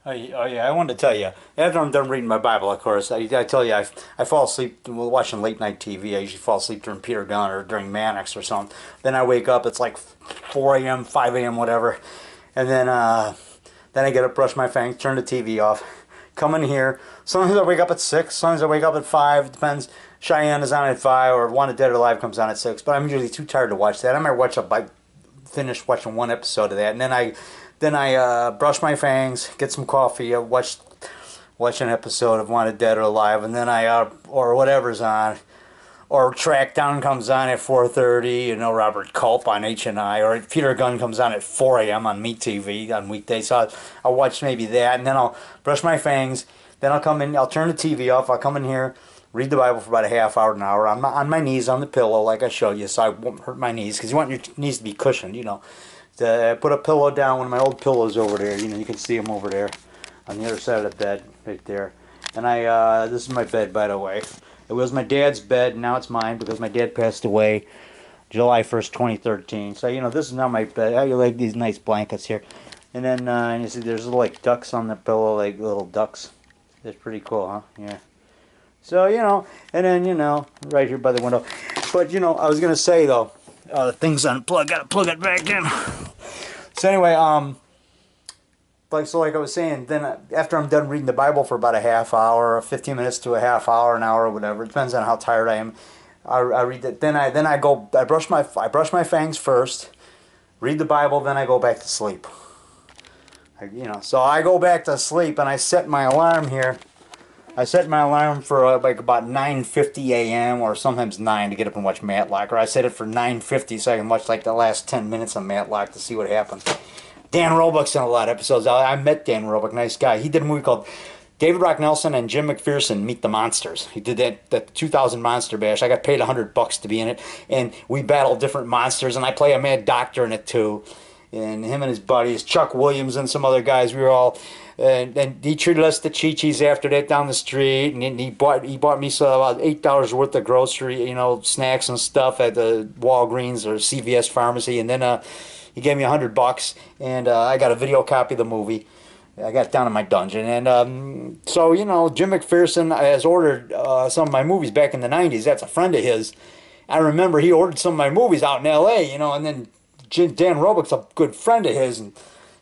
Oh yeah, I wanted to tell you. After I'm done reading my Bible, of course, I tell you, I fall asleep watching late night TV. I usually fall asleep during Peter Gunn or during Mannix or something. Then I wake up, it's like 4 a.m., 5 a.m., whatever. And then I get up, brush my fangs, turn the TV off, come in here. Sometimes I wake up at 6, sometimes I wake up at 5. It depends. Cheyenne is on at 5, or Wanted Dead or Alive comes on at 6. But I'm usually too tired to watch that. I might finish watching one episode of that, and then I brush my fangs, get some coffee, watch an episode of Wanted Dead or Alive, and then or whatever's on, or Track Down comes on at 4:30. You know, Robert Culp on H&I, or Peter Gunn comes on at 4 a.m. on Meat TV on weekdays. So I'll watch maybe that, and then I'll brush my fangs. Then I'll come in. I'll turn the TV off. I'll come in here, read the Bible for about a half hour, an hour, on my knees on the pillow, like I showed you, so I won't hurt my knees, because you want your knees to be cushioned, you know. I put a pillow down, one of my old pillows over there, you know, you can see them over there on the other side of the bed, right there. And this is my bed, by the way. It was my dad's bed, now it's mine, because my dad passed away July 1st, 2013. So, you know, this is now my bed. I like these nice blankets here. And then, you see, there's little, like, ducks on the pillow, like little ducks. That's pretty cool, huh? Yeah. So, you know, and then, you know, right here by the window. But, you know, I was going to say, though, the thing's unplugged. Got to plug it back in. So, anyway, like I was saying, then after I'm done reading the Bible for about a half hour, 15 minutes to a half hour, an hour, whatever, it depends on how tired I am. I read that. Then I brush my fangs first, read the Bible, then I go back to sleep. You know, so I go back to sleep, and I set my alarm here. I set my alarm for like about 9:50 a.m. or sometimes 9 to get up and watch Matlock. Or I set it for 9:50 so I can watch like the last 10 minutes of Matlock to see what happens. Dan Roebuck's in a lot of episodes. I met Dan Roebuck, nice guy. He did a movie called David Rock Nelson and Jim McPherson Meet the Monsters. He did that 2000 Monster Bash. I got paid $100 to be in it, and we battle different monsters, and I play a mad doctor in it too. And him and his buddies, Chuck Williams and some other guys, we were all, and he treated us to Chi-Chi's after that down the street, and he bought me about $8 worth of grocery, you know, snacks and stuff at the Walgreens or CVS pharmacy, and then he gave me $100, and I got a video copy of the movie. I got it down in my dungeon, and so, you know, Jim McPherson has ordered some of my movies back in the 90s. That's a friend of his. I remember he ordered some of my movies out in L.A., you know, and then Dan Roebuck's a good friend of his, and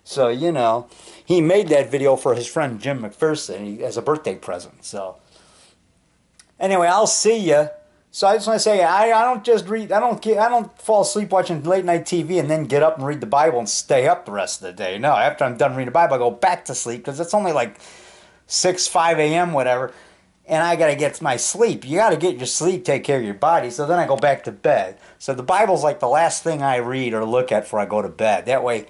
so, you know, he made that video for his friend Jim McPherson as a birthday present. So anyway, I'll see you. So I just want to say, I don't just read. I don't fall asleep watching late night TV and then get up and read the Bible and stay up the rest of the day. No, after I'm done reading the Bible, I go back to sleep, because it's only like 5 a.m. whatever, and I got to get my sleep. You got to get your sleep, take care of your body. So then I go back to bed. So the Bible's like the last thing I read or look at before I go to bed. That way,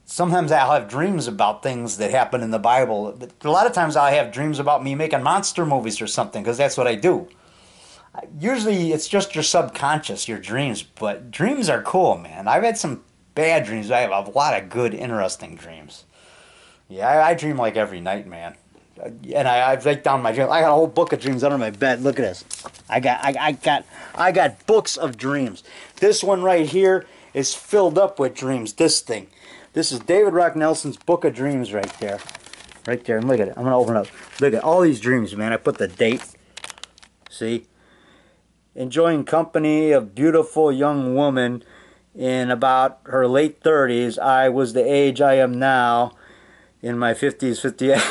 sometimes I'll have dreams about things that happen in the Bible. A lot of times I'll have dreams about me making monster movies or something, because that's what I do. Usually it's just your subconscious, your dreams, but dreams are cool, man. I've had some bad dreams. I have a lot of good, interesting dreams. Yeah, I dream like every night, man. And I write down my dreams. I got a whole book of dreams under my bed. Look at this. I got books of dreams. This one right here is filled up with dreams. This thing. This is David Rock Nelson's Book of Dreams right there. Right there. And look at it. I'm going to open it up. Look at all these dreams, man. I put the date. See? Enjoying company of beautiful young woman in about her late 30s. I was the age I am now in my 50s, 58.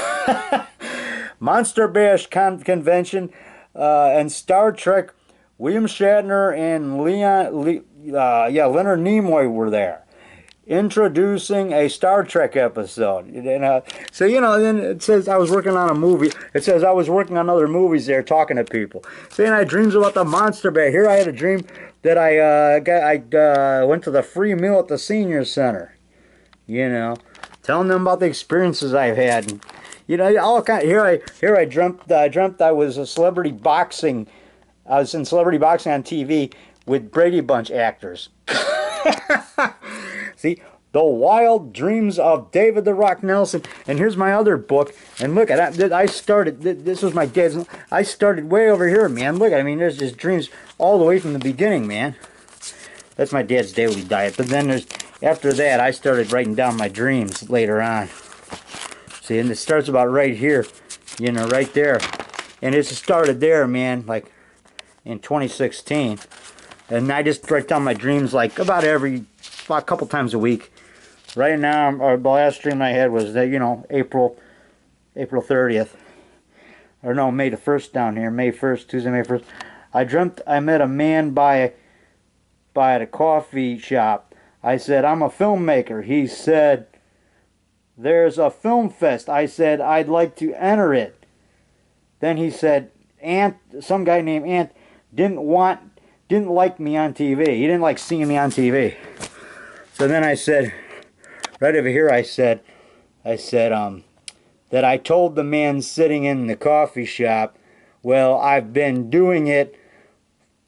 Monster Bash Convention and Star Trek. William Shatner and Leonard Nimoy were there, introducing a Star Trek episode. And, so, you know, then it says I was working on a movie. It says I was working on other movies there, talking to people. So, then I had dreams about the Monster Bash. Here I had a dream that I went to the free meal at the senior center. You know, telling them about the experiences I've had. And, you know, all kind. Here I dreamt I was a celebrity boxing. I was in celebrity boxing on TV with Brady Bunch actors. See, The Wild Dreams of David the Rock Nelson. And here's my other book. And look at that. I started. This was my dad's. I started way over here, man. Look, I mean, there's just dreams all the way from the beginning, man. That's my dad's daily diet. But then after that, I started writing down my dreams later on. See, and it starts about right here, you know, right there. And it started there, man, like in 2016. And I just write down my dreams like about a couple times a week. Right now, the last dream I had was that, you know, April 30th. Or no, May the 1st down here, May 1st, Tuesday, May 1st. I dreamt I met a man by the coffee shop. I said, I'm a filmmaker. He said, there's a film fest. I said, I'd like to enter it. Then he said, some guy named Ant didn't like me on TV. He didn't like seeing me on TV. So then I said, right over here, I said, that I told the man sitting in the coffee shop, well, I've been doing it,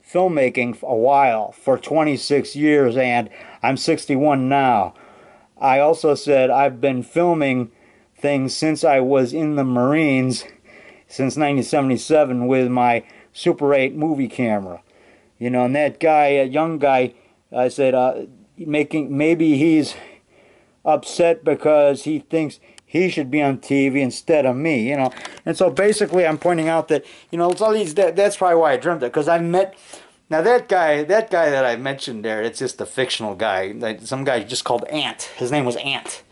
filmmaking a while, for 26 years, and I'm 61 now. I also said I've been filming things since I was in the Marines, since 1977, with my Super 8 movie camera. You know, and that guy, a young guy, I said, maybe he's upset because he thinks he should be on TV instead of me, you know. And so basically I'm pointing out that, you know, that's probably why I dreamt it, because I met, now that guy that I mentioned there, it's just a fictional guy. Some guy just called Ant. His name was Ant.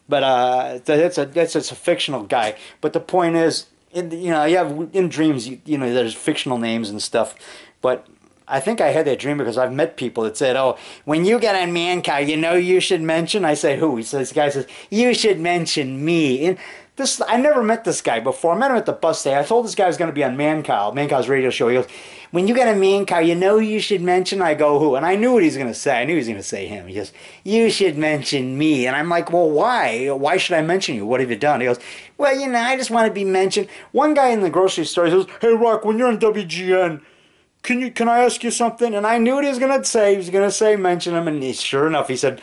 But that's a fictional guy. But the point is, you know, you have in dreams, you know, there's fictional names and stuff. But I think I had that dream because I've met people that said, oh, when you get on Man Cow, you know you should mention. I say, who? He says, this guy says, you should mention me. And this, I never met this guy before. I met him at the bus station. I told this guy I was going to be on Man Cow's radio show. He goes, when you get on Man Cow, you know you should mention. I go, who? And I knew what he was going to say. I knew he was going to say him. He goes, you should mention me. And I'm like, well, why? Why should I mention you? What have you done? He goes, well, you know, I just want to be mentioned. One guy in the grocery store, he says, hey, Rock, when you're on WGN, Can I ask you something? And I knew what he was going to say. He was going to say, mention him. And sure enough, he says,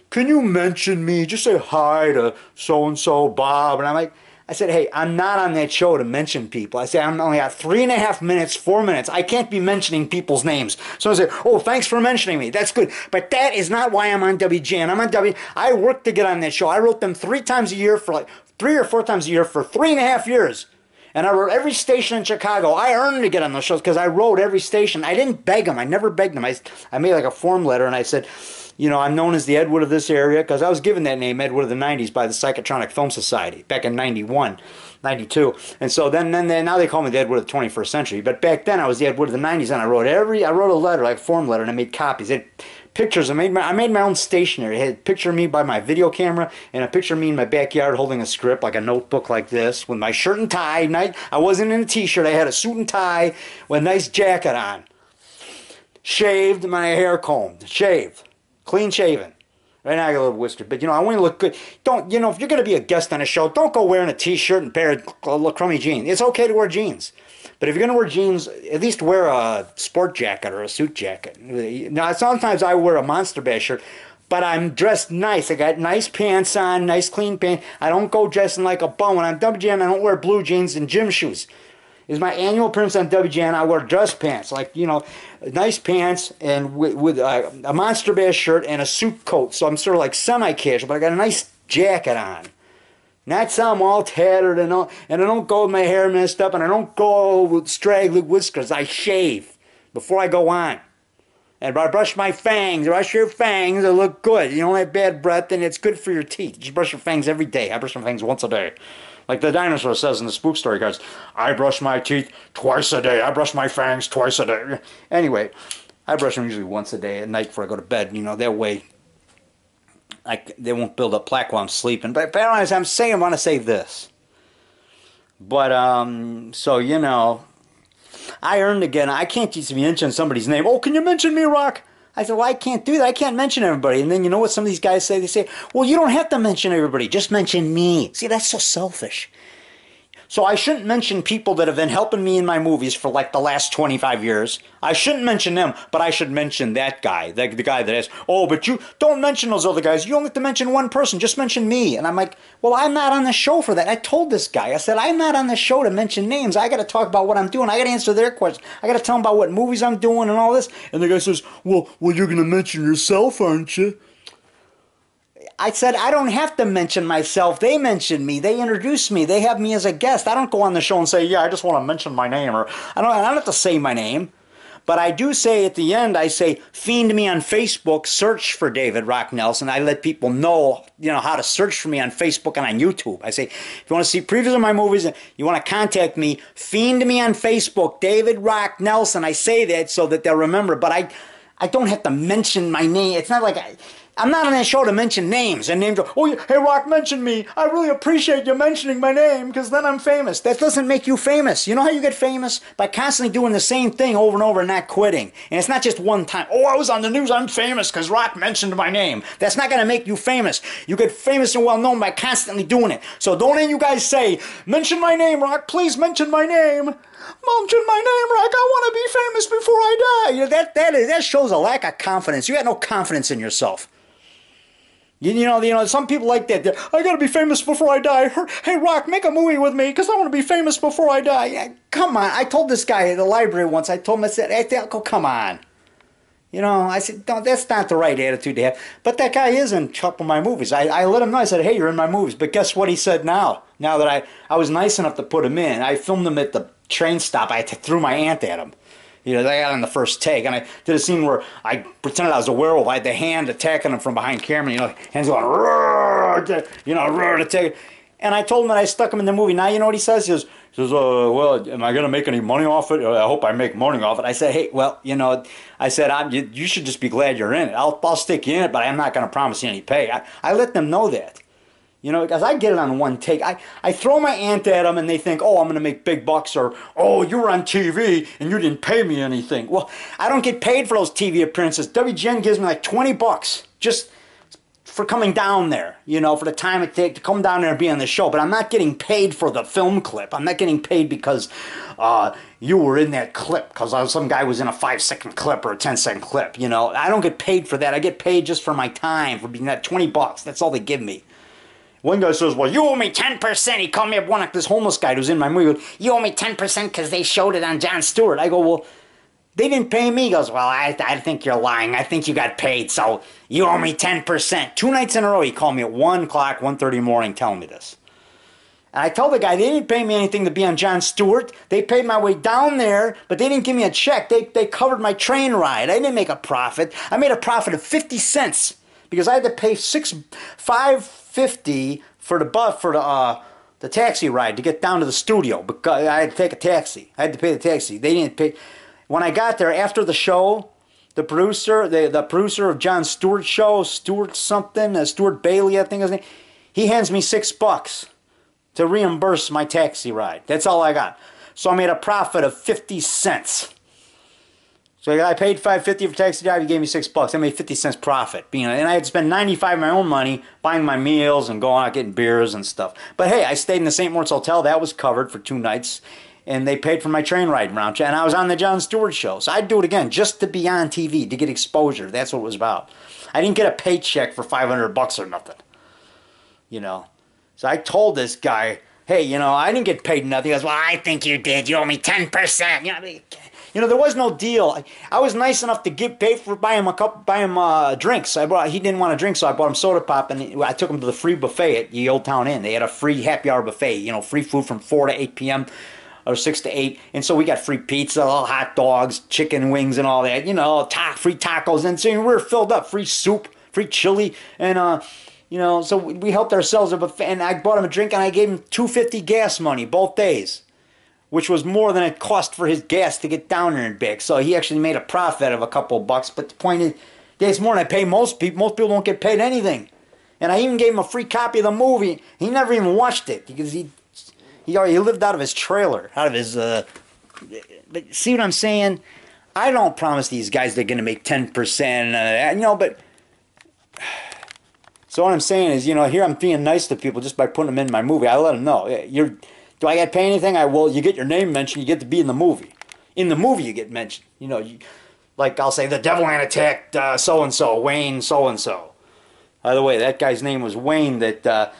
can you mention me? Just say hi to so-and-so, Bob. And I said, hey, I'm not on that show to mention people. I said, I'm only got 3.5 minutes, 4 minutes. I can't be mentioning people's names. So I said, oh, thanks for mentioning me. That's good. But that is not why I'm on WGN. I worked to get on that show. I wrote them 3 times a year for like 3 or 4 times a year for 3.5 years. And I wrote every station in Chicago. I earned to get on those shows because I wrote every station. I didn't beg them. I never begged them. I made like a form letter and I said, you know, I'm known as the Ed Wood of this area because I was given that name, Ed Wood of the 90s, by the Psychotronic Film Society back in 91, 92. And so then now they call me the Ed Wood of the 21st century. But back then I was the Ed Wood of the 90s, and I wrote a letter, like a form letter, and I made copies. It had pictures. I made my own stationery. It had a picture of me by my video camera and a picture of me in my backyard holding a script, like a notebook like this, with my shirt and tie. I wasn't in a t-shirt. I had a suit and tie with a nice jacket on. Shaved, my hair combed. Shaved. Clean shaven. Right now I got a little whisker, but you know, I want to look good. Don't, you know, if you're going to be a guest on a show, don't go wearing a t-shirt and a pair of crummy jeans. It's okay to wear jeans. But if you're going to wear jeans, at least wear a sport jacket or a suit jacket. Now, sometimes I wear a Monster Bash shirt, but I'm dressed nice. I got nice pants on, nice clean pants. I don't go dressing like a bum. When I'm WGN, I don't wear blue jeans and gym shoes. Is my annual appearance on WGN, I wear dress pants, like, you know, nice pants and with a Monster Bash shirt and a suit coat. So I'm sort of like semi-casual, but I got a nice jacket on. Not some all tattered and all, and I don't go with my hair messed up, and I don't go with straggly whiskers. I shave before I go on. And I brush my fangs. Brush your fangs, they look good. You don't have bad breath, and it's good for your teeth. You brush your fangs every day. I brush my fangs once a day. Like the dinosaur says in the spook story cards, I brush my teeth twice a day. I brush my fangs twice a day. Anyway, I brush them usually once a day at night before I go to bed. You know, that way they won't build up plaque while I'm sleeping. But as I'm saying, I want to say this. But, so, you know, I earned again. I can't just mention somebody's name. Oh, can you mention me, Rock? I said, well, I can't do that. I can't mention everybody. And then you know what some of these guys say? They say, well, you don't have to mention everybody. Just mention me. See, that's so selfish. So I shouldn't mention people that have been helping me in my movies for like the last 25 years. I shouldn't mention them, but I should mention that guy, the guy that is, oh, but you don't mention those other guys. You only have to mention one person. Just mention me. And I'm like, well, I'm not on the show for that. I told this guy, I said, I'm not on the show to mention names. I got to talk about what I'm doing. I got to answer their questions. I got to tell them about what movies I'm doing and all this. And the guy says, well, you're going to mention yourself, aren't you? I said, I don't have to mention myself. They mention me. They introduce me. They have me as a guest. I don't go on the show and say, yeah, I just want to mention my name. Or I don't have to say my name. But I do say at the end, I say, fiend me on Facebook, search for David Rock Nelson. I let people know, how to search for me on Facebook and on YouTube. I say, if you want to see previews of my movies, you want to contact me, fiend me on Facebook, David Rock Nelson. I say that so that they'll remember. But I don't have to mention my name. It's not like I'm not on that show to mention names. And names, hey, Rock, mention me. I really appreciate you mentioning my name because then I'm famous. That doesn't make you famous. You know how you get famous? By constantly doing the same thing over and over and not quitting. And it's not just one time. Oh, I was on the news. I'm famous because Rock mentioned my name. That's not going to make you famous. You get famous and well known by constantly doing it. So don't any of you guys say, mention my name, Rock. Please mention my name. Mention my name, Rock. I want to be famous before I die. That shows a lack of confidence. You got no confidence in yourself. Some people like that. I gotta be famous before I die. Hey, Rock, make a movie with me because I want to be famous before I die. Yeah, come on. I told this guy at the library once. I told him, I said, hey, come on. I said, no, that's not the right attitude to have. But that guy is in a couple of my movies. I let him know. I said, hey, you're in my movies. But guess what he said now? Now that I was nice enough to put him in. I filmed him at the train stop. I threw my aunt at him. They got on the first take, and I did a scene where I pretended I was a werewolf. I had the hand attacking him from behind camera, hands going, roar, roar to take it. And I told him that I stuck him in the movie. Now you know what he says? He says, well, am I going to make any money off it? I hope I make money off it. I said, hey, well, I said, you should just be glad you're in it. I'll stick you in it, but I'm not going to promise you any pay. I let them know that. Because I get it on one take. I throw my aunt at them and they think, oh, I'm going to make big bucks, or, oh, you were on TV and you didn't pay me anything. Well, I don't get paid for those TV appearances. WGN gives me like $20 just for coming down there, for the time it takes to come down there and be on the show. But I'm not getting paid for the film clip. I'm not getting paid because you were in that clip, because some guy was in a 5-second clip or a 10-second clip. I don't get paid for that. I get paid just for my time, for being that $20. That's all they give me. One guy says, well, you owe me 10%. He called me up, this homeless guy who's in my movie. You owe me 10% because they showed it on Jon Stewart. I go, well, they didn't pay me. He goes, well, I think you're lying. I think you got paid, so you owe me 10%. 2 nights in a row, he called me at 1 o'clock, 1:30 in the morning telling me this. And I told the guy, they didn't pay me anything to be on Jon Stewart. They paid my way down there, but they didn't give me a check. They covered my train ride. I didn't make a profit. I made a profit of 50 cents because I had to pay $5.50 for the taxi ride to get down to the studio, because I had to take a taxi. I had to pay the taxi. They didn't pay. When I got there after the show, the producer of Jon Stewart's show, Stewart Bailey, I think his name, he hands me $6 to reimburse my taxi ride. That's all I got. So I made a profit of 50 cents. So I paid $5.50 for taxi drive. He gave me $6. I made 50 cents profit. And I had to spend $95 of my own money buying my meals and going out getting beers and stuff. But hey, I stayed in the St. Moritz Hotel. That was covered for 2 nights. And they paid for my train ride around. And I was on the Jon Stewart show. So I'd do it again just to be on TV, to get exposure. That's what it was about. I didn't get a paycheck for $500 or nothing. So I told this guy, hey, I didn't get paid nothing. He goes, well, I think you did. You owe me 10%. There was no deal. I was nice enough to pay for buy him drinks. He didn't want a drink, so I bought him soda pop, and I took him to the free buffet at the Old Town Inn. They had a free happy hour buffet. Free food from 4 to 8 p.m. or 6 to 8, and so we got free pizza, hot dogs, chicken wings, and all that. Free tacos, and so we were filled up. Free soup, free chili, and so we helped ourselves at a buffet. And I bought him a drink, and I gave him $2.50 gas money both days, which was more than it cost for his gas to get down there and back. So he actually made a profit of a couple of bucks. But the point is, that's more than I pay most people. Most people don't get paid anything. And I even gave him a free copy of the movie. He never even watched it because he lived out of his trailer, out of his. But see what I'm saying? I don't promise these guys they're going to make 10%. But so what I'm saying is, here I'm being nice to people just by putting them in my movie. I let them know do I get paid anything? Well, you get your name mentioned, you get to be in the movie. In the movie, you get mentioned. Like I'll say, the devil ain't attacked so-and-so, Wayne so-and-so. By the way, that guy's name was Wayne, the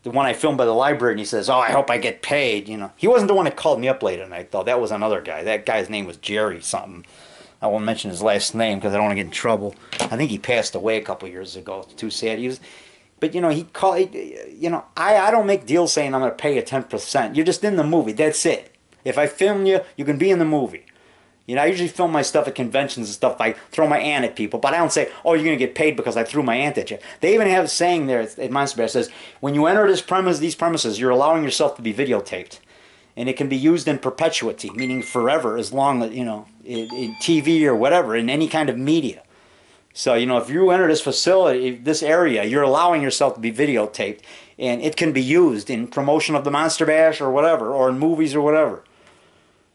one I filmed by the library, and he says, oh, I hope I get paid. He wasn't the one that called me up late at night, though. That was another guy. That guy's name was Jerry something. I won't mention his last name because I don't want to get in trouble. I think he passed away a couple years ago. It's too sad. He was, but you know, he called. You know, I don't make deals saying I'm going to pay you 10%. You're just in the movie. That's it. If I film you, you can be in the movie. You know, I usually film my stuff at conventions and stuff. I throw my ant at people, but I don't say, "Oh, you're going to get paid because I threw my ant at you." They even have a saying there at Monster Bear. It says, "When you enter these premises, you're allowing yourself to be videotaped, and it can be used in perpetuity, meaning forever, as long as you know, in TV or whatever, in any kind of media." So, you know, if you enter this facility, this area, you're allowing yourself to be videotaped, and it can be used in promotion of the Monster Bash or whatever, or in movies or whatever.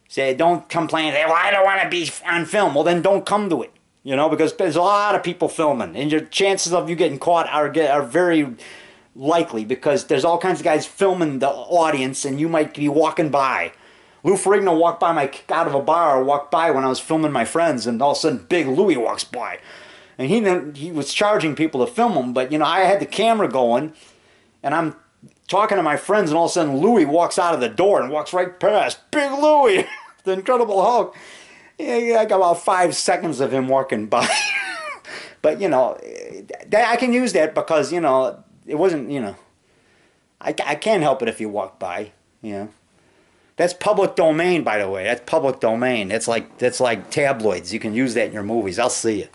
Say, don't complain, say, well, I don't want to be on film. Well, then don't come to it, you know, because there's a lot of people filming, and your chances of you getting caught are very likely because there's all kinds of guys filming the audience, and you might be walking by. Lou Ferrigno walked by out of a bar, walked by when I was filming my friends, and all of a sudden, Big Louie walks by. And he was charging people to film him, but, you know, I had the camera going, and I'm talking to my friends, and all of a sudden Louie walks out of the door and walks right past. Big Louie, the Incredible Hulk. Yeah, I got about 5 seconds of him walking by. But, you know, I can use that because, you know, it wasn't, you know, I can't help it if you walk by, you know. That's public domain, by the way. That's public domain. It's like tabloids. You can use that in your movies. I'll see you.